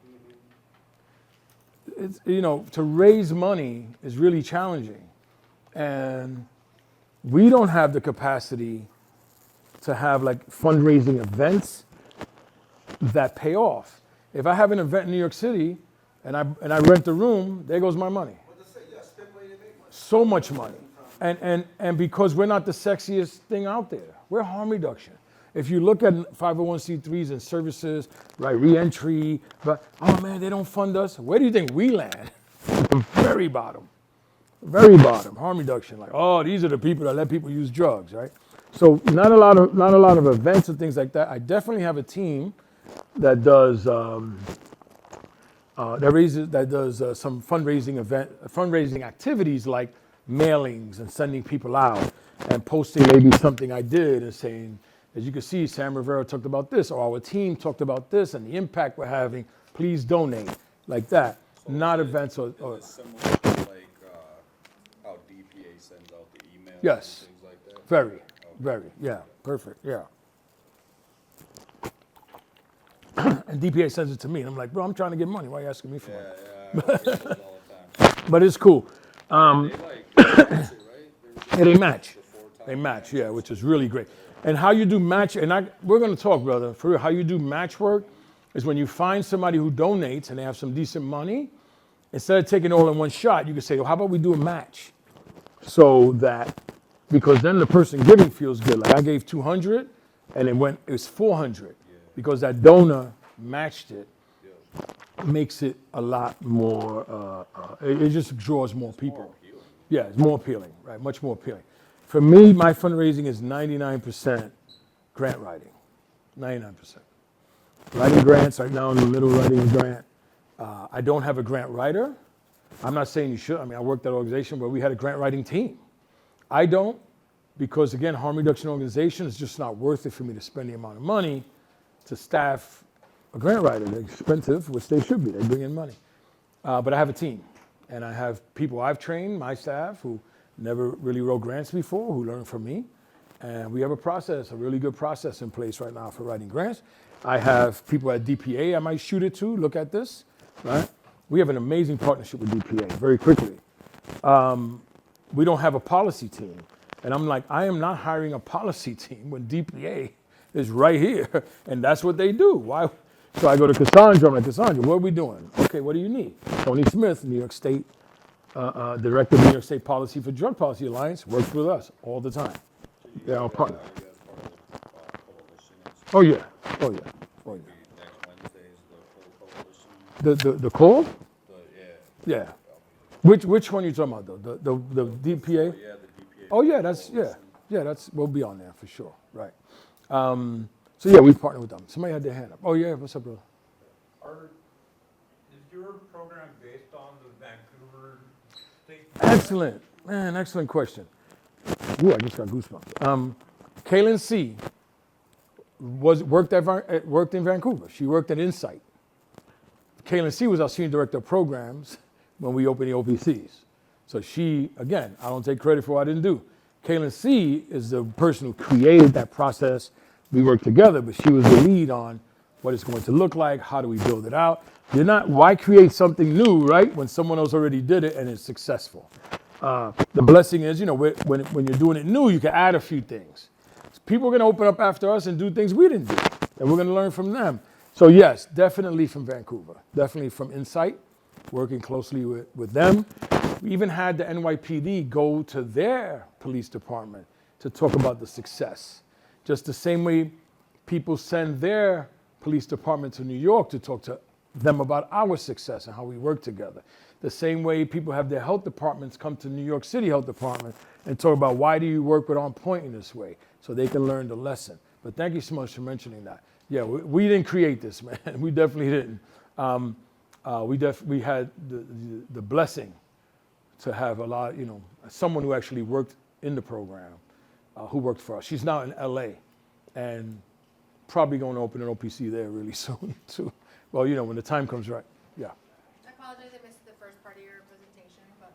It's, to raise money is really challenging. And we don't have the capacity to have like fundraising events that pay off. If I have an event in New York City and I rent a room, there goes my money. So much money. And because we're not the sexiest thing out there, we're harm reduction. If you look at 501c3s and services, right, reentry, but oh man, they don't fund us. Where do you think we land? At the very bottom. Very bottom, harm reduction. Like, oh, these are the people that let people use drugs, right? So not a lot of events and things like that. I definitely have a team that does some fundraising activities like mailings and sending people out and posting maybe something I did and saying, as you can see, Sam Rivera talked about this, or our team talked about this and the impact we're having. Please donate, like that. So Not is it- events or Is it similar to like how DPA sends out the emails Yes. and things like that? very, yeah, perfect, yeah. And DPA sends it to me, and I'm like, bro, I'm trying to get money. Why are you asking me for money? Yeah, I get those all the time. But it's cool. They like, match it, right? Yeah, they match. Before time They match, yeah, which is really great. And how you do match, we're going to talk, brother, for real. How you do match work is when you find somebody who donates and they have some decent money, instead of taking it all in one shot, you can say, well, how about we do a match? So that, because then the person giving feels good. Like I gave 200 and it was 400 because that donor matched it. Makes it a lot more, it just draws more people. Yeah, it's more appealing, right? Much more appealing. For me, my fundraising is 99% grant writing, 99%. Writing grants, right now in the middle of writing a grant. I don't have a grant writer. I'm not saying you should. I worked at an organization where we had a grant writing team. I don't, because again, harm reduction organization is just not worth it for me to spend the amount of money to staff a grant writer. They're expensive, which they should be. They bring in money. But I have a team, and I have people I've trained, my staff, who never really wrote grants before, who learned from me. And we have a really good process in place right now for writing grants. I have people at DPA I might shoot it to, look at this, right? We have an amazing partnership with DPA, very quickly. We don't have a policy team. And I'm like, I am not hiring a policy team when DPA is right here, and that's what they do. Why? So I go to Cassandra, I'm like, Cassandra, what are we doing? Okay, what do you need? Tony Smith, New York State, Director of New York State Policy for Drug Policy Alliance, works with us all the time. They're our partner. You guys part of the coalition and stuff. Oh yeah, oh yeah, oh yeah. Next Wednesday is the full coalition. The call? Yeah. Yeah. Which one are you talking about though? The DPA? Yeah, the DPA. Oh yeah, we'll be on there for sure, right? So yeah, we partner with them. Somebody had their hand up. Oh yeah, what's up, brother? Is your program based on the Vancouver state? Excellent, man, excellent question. Ooh, I just got goosebumps. Kaylin C. worked in Vancouver. She worked at Insight. Kaylin C was our senior director of programs when we opened the OPCs. So she, again, I don't take credit for what I didn't do. Kaylin C is the person who created that process. We worked together, but she was the lead on what it's going to look like, how do we build it out. Why create something new, right, when someone else already did it and it's successful? The blessing is, when you're doing it new, you can add a few things. People are going to open up after us and do things we didn't do, and we're going to learn from them. So yes, definitely from Vancouver, definitely from Insight, working closely with them. We even had the NYPD go to their police department to talk about the success. Just the same way people send their police department to New York to talk to them about our success and how we work together. The same way people have their health departments come to New York City Health Department and talk about why do you work with On Point in this way, so they can learn the lesson. But thank you so much for mentioning that. Yeah, we didn't create this, man. We definitely didn't. We had the blessing to have a lot, someone who actually worked in the program, who worked for us. She's now in LA and probably going to open an OPC there really soon too. Well, when the time comes right. Yeah. I apologize, I missed the first part of your presentation, but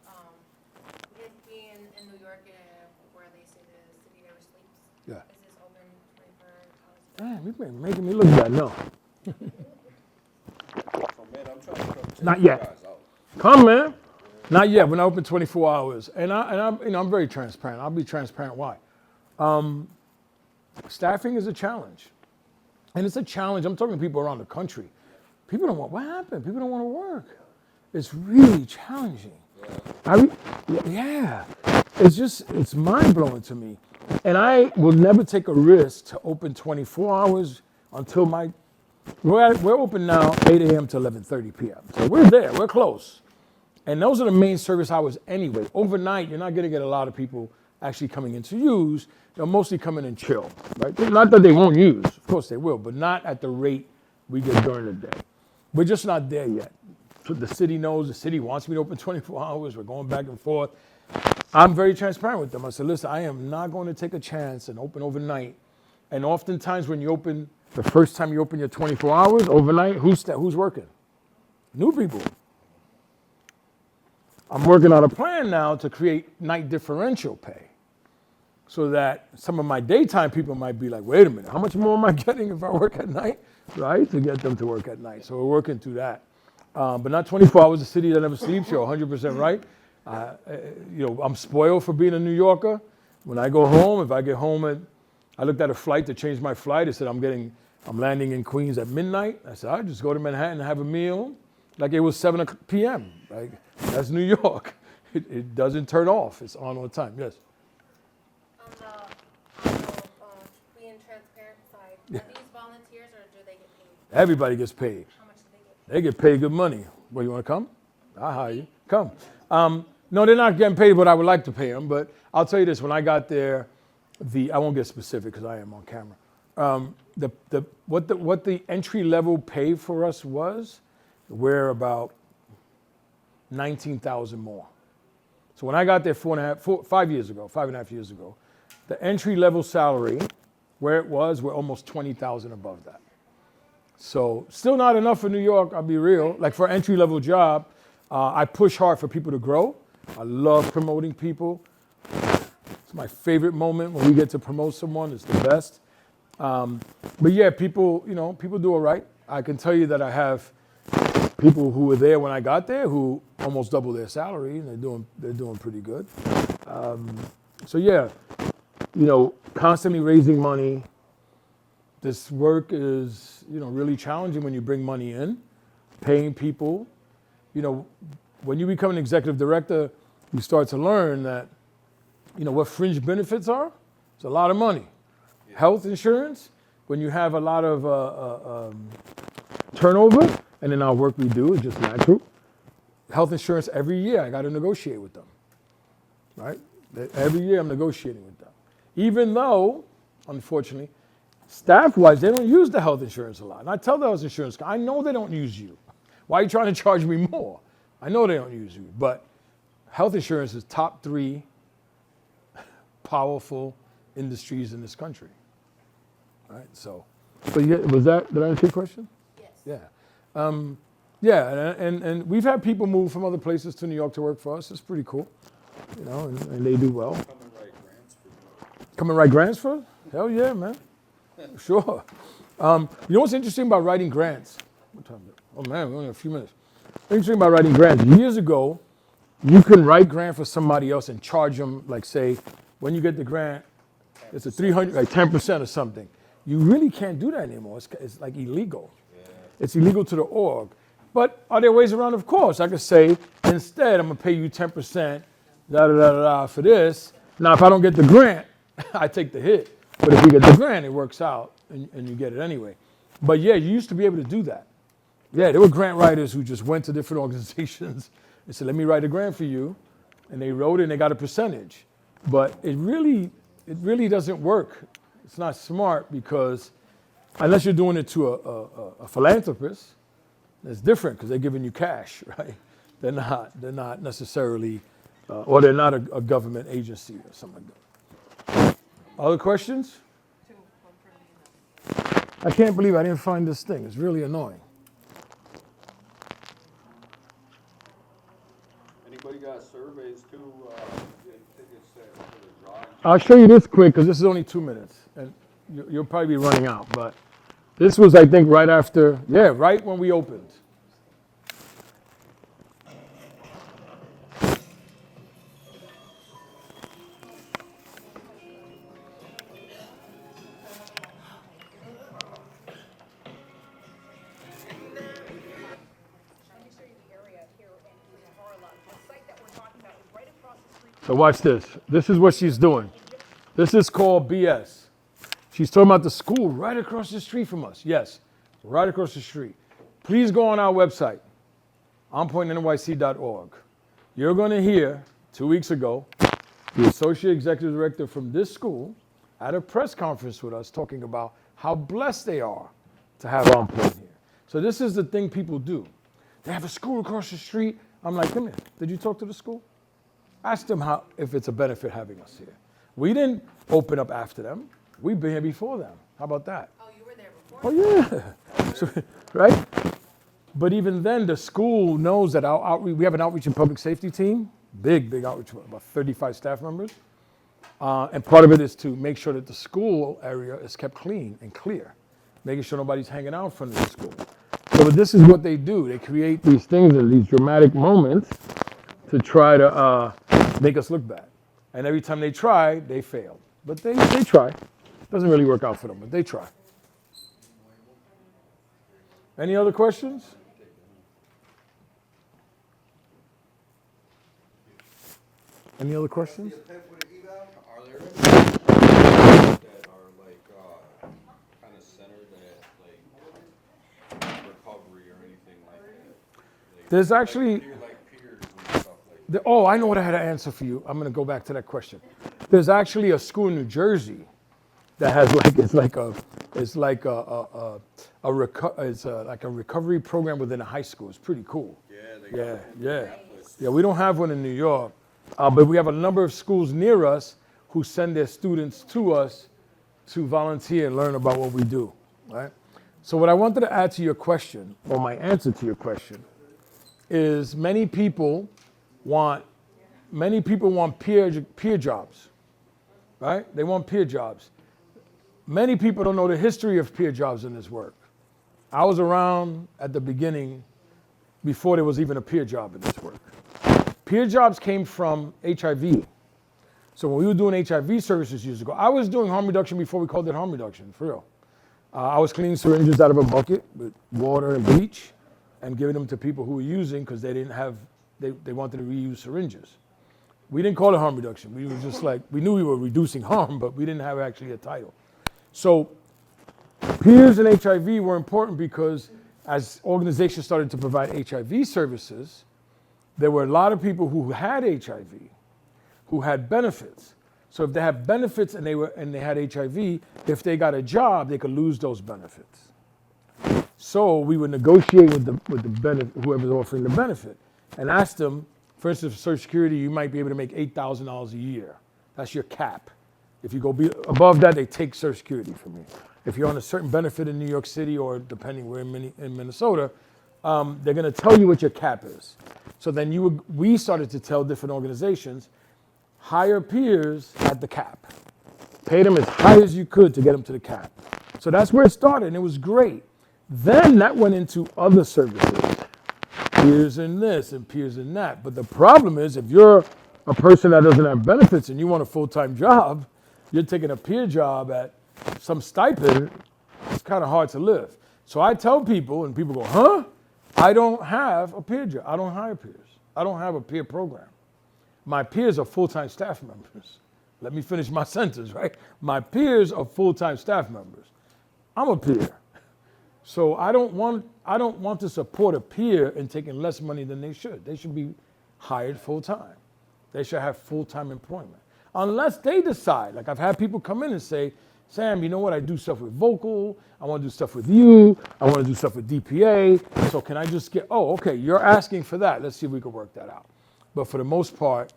it being in New York, where they say the city never sleeps. Yeah. Is this open 24 hours? Man, you're making me look bad. No. So man, I'm trying to come check Not you yet. guys out. Come, man. Not yet. We're not open 24 hours. And I'm very transparent. I'll be transparent why. Staffing is a challenge. And it's a challenge. I'm talking to people around the country. People don't want, what happened? People don't want to work. It's really challenging. Yeah. It's mind blowing to me. And I will never take a risk to open 24 hours until we're open now 8 a.m. to 11:30 p.m. So we're there, we're close. And those are the main service hours anyway. Overnight, you're not going to get a lot of people actually coming in to use. They'll mostly come in and chill, right? Not that they won't use, of course they will, but not at the rate we get during the day. We're just not there yet. So the city knows, the city wants me to open 24 hours. We're going back and forth. I'm very transparent with them. I said, listen, I am not going to take a chance and open overnight. And oftentimes when you open, the first time you open your 24 hours overnight, who's working? New people. I'm working on a plan now to create night differential pay so that some of my daytime people might be like, wait a minute, how much more am I getting if I work at night? Right? To get them to work at night. So we're working through that. But not 24 hours, a city that never sleeps. You're 100% right. I'm spoiled for being a New Yorker. When I go home, if I get home I looked at a flight to change my flight. It said I'm landing in Queens at midnight. I said, I'll just go to Manhattan and have a meal like it was 7 p.m. Like, that's New York. It doesn't turn off. It's on all the time. Yes. On the being transparent side, Yeah. are these volunteers or do they get paid? Everybody gets paid. How much do they get paid? They get paid good money. Well, you want to come? I'll hire you. Come. No, they're not getting paid what I would like to pay them, but I'll tell you this. When I got there, I won't get specific because I am on camera. What the entry level pay for us was, we're about 19,000 more. So when I got there 5.5 years ago, the entry level salary, where it was, we're almost 20,000 above that. So still not enough for New York, I'll be real. Like for an entry level job, I push hard for people to grow. I love promoting people. It's my favorite moment when we get to promote someone. It's the best. But yeah, people do all right. I can tell you that I have people who were there when I got there who almost double their salary, and they're doing pretty good. So yeah, constantly raising money. This work is, really challenging when you bring money in, paying people. When you become an executive director, you start to learn that, what fringe benefits are. It's a lot of money. Yeah. Health insurance, when you have a lot of turnover, and in our work we do, it's just natural. Health insurance every year, I got to negotiate with them, right? Every year I'm negotiating with them. Even though, unfortunately, staff-wise, they don't use the health insurance a lot. And I tell the health insurance, I know they don't use you. Why are you trying to charge me more? I know they don't use you, but health insurance is top 3 powerful industries in this country. All right, so yeah, did I answer your question? Yes. Yeah. Yeah, and we've had people move from other places to New York to work for us. It's pretty cool, you know, and they do well. Come and write grants for you. Come and write grants for us? Hell yeah, man. Sure. You know what's interesting about writing grants? What time is it? Oh man, we only have a few minutes. Interesting about writing grants. Years ago, you can write grant for somebody else and charge them, like say, when you get the grant, it's a 300, like 10% or something. You really can't do that anymore. It's like illegal. It's illegal to the org. But are there ways around? Of course. I could say, instead, I'm going to pay you 10%, for this. Now, if I don't get the grant, I take the hit. But if you get the grant, it works out, and you get it anyway. But yeah, you used to be able to do that. Yeah, there were grant writers who just went to different organizations and said, let me write a grant for you. And they wrote it, and they got a percentage. But it really doesn't work. It's not smart because unless you're doing it to a philanthropist, it's different because they're giving you cash, right? They're not necessarily, or they're not a government agency or something like that. Other questions? I can't believe I didn't find this thing. It's really annoying. Anybody got surveys too, tickets for the drawing? I'll show you this quick because this is only 2 minutes, and you'll probably be running out. But this was, I think, right after, right when we opened. So watch this. This is what she's doing. This is called BS. She's talking about the school right across the street from us. Yes, right across the street. Please go on our website, onpointnyc.org. You're going to hear, 2 weeks ago, the associate executive director from this school at a press conference with us talking about how blessed they are to have On Point here. So this is the thing people do. They have a school across the street. I'm like, come here. Did you talk to the school? Ask them if it's a benefit having us here. We didn't open up after them. We've been here before them. How about that? Oh, you were there before? Oh, yeah. So, right? But even then, the school knows that our outreach, we have an outreach and public safety team, big outreach, about 35 staff members. And part of it is to make sure that the school area is kept clean and clear, making sure nobody's hanging out in front of the school. So this is what they do. They create these things and these dramatic moments to try to make us look bad. And every time they try, they fail. But they try. Doesn't really work out for them, but they try. Any other questions? Any other questions? Are there any that are like, kind of centered at like recovery or anything like that? There's actually, Like peers and stuff like that. oh, I know what I had to answer for you. I'm going to go back to that question. There's actually a school in New Jersey that has it's like a recovery program within a high school. It's pretty cool. Yeah, they got Yeah. We don't have one in New York, but we have a number of schools near us who send their students to us to volunteer and learn about what we do, right? So what I wanted to add to your question, or my answer to your question, is many people want peer jobs, right? They want peer jobs. Many people don't know the history of peer jobs in this work. I was around at the beginning before there was even a peer job in this work. Peer jobs came from HIV. So when we were doing HIV services years ago, I was doing harm reduction before we called it harm reduction, for real. I was cleaning syringes out of a bucket with water and bleach and giving them to people who were using because they wanted to reuse syringes. We didn't call it harm reduction. We were just like, we knew we were reducing harm, but we didn't have actually a title. So peers and HIV were important because as organizations started to provide HIV services, there were a lot of people who had HIV, who had benefits. So if they had benefits and they had HIV, if they got a job, they could lose those benefits. So we would negotiate with the whoever's offering the benefit and ask them, for instance, for Social Security, you might be able to make $8,000 a year. That's your cap. If you go above that, they take Social Security from you. If you're on a certain benefit in New York City or depending where in Minnesota, they're going to tell you what your cap is. So then we started to tell different organizations, hire peers at the cap. Pay them as high as you could to get them to the cap. So that's where it started, and it was great. Then that went into other services, peers in this and peers in that. But the problem is, if you're a person that doesn't have benefits and you want a full-time job, you're taking a peer job at some stipend, it's kind of hard to live. So I tell people, and people go, huh? I don't have a peer job. I don't hire peers. I don't have a peer program. My peers are full-time staff members. Let me finish my sentence, right? My peers are full-time staff members. I'm a peer. So I don't want to support a peer in taking less money than they should. They should be hired full-time. They should have full-time employment. Unless they decide, like I've had people come in and say, Sam, you know what? I do stuff with Vocal. I want to do stuff with you. I want to do stuff with DPA. So can I just get, oh, okay, you're asking for that. Let's see if we can work that out. But for the most part,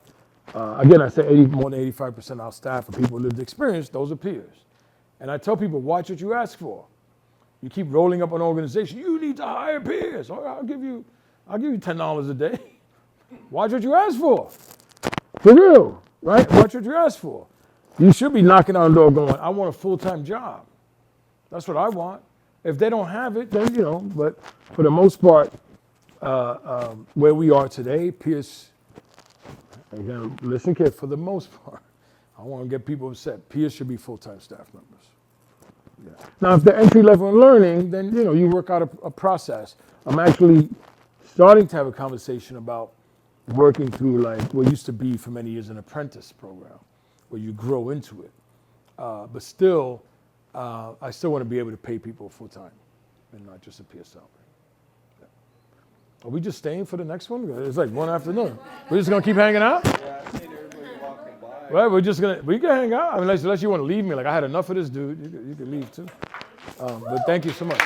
again, I say more than 85% of our staff are people with lived experience. Those are peers. And I tell people, watch what you ask for. You keep rolling up an organization. You need to hire peers. All right, I'll give you $10 a day. Watch what you ask for. For real, right? Watch what you ask for. You should be knocking on the door going, I want a full-time job. That's what I want. If they don't have it, then, but for the most part, where we are today, peers, again, listen carefully, for the most part, I want to get people upset. Peers should be full-time staff members. Yeah. Now, if they're entry-level in learning, then, you work out a process. I'm actually starting to have a conversation about working through like what used to be for many years an apprentice program, where you grow into it. But still, I still want to be able to pay people full-time and not just a peer salary. Yeah. Are we just staying for the next one? It's like one afternoon. We're just going to keep hanging out? Yeah, I seen everybody walking by. Well, we can hang out. I mean, unless you want to leave me. Like, I had enough of this dude. You could leave too. But thank you so much.